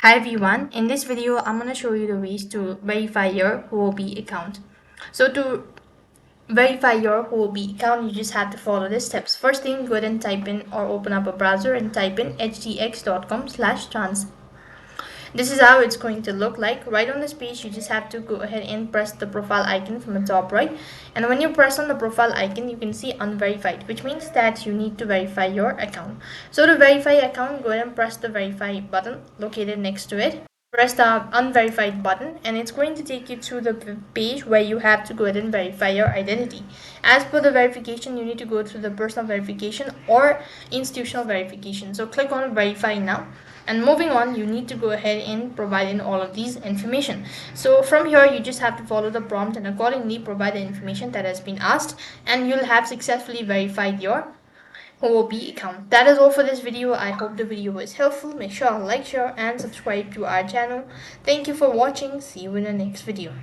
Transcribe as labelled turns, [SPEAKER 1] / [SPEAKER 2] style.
[SPEAKER 1] Hi everyone, in this video I'm going to show you the ways to verify your Huobi account. So to verify your Huobi account, you just have to follow the steps. First thing, go ahead and type in or open up a browser and type in hdx.com/trans. This is how it's going to look like. Right on this page, you just have to go ahead and press the profile icon from the top right. And when you press on the profile icon, you can see unverified, which means that you need to verify your account. So to verify account, go ahead and press the verify button located next to it. Press the unverified button and it's going to take you to the page where you have to go ahead and verify your identity. As per the verification, you need to go through the personal verification or institutional verification. So click on verify now, and moving on, you need to go ahead and provide in all of these information. So from here, you just have to follow the prompt and accordingly provide the information that has been asked, and you'll have successfully verified your Huobi account. That is all for this video. I hope the video was helpful. Make sure to like, share and subscribe to our channel. Thank you for watching. See you in the next video.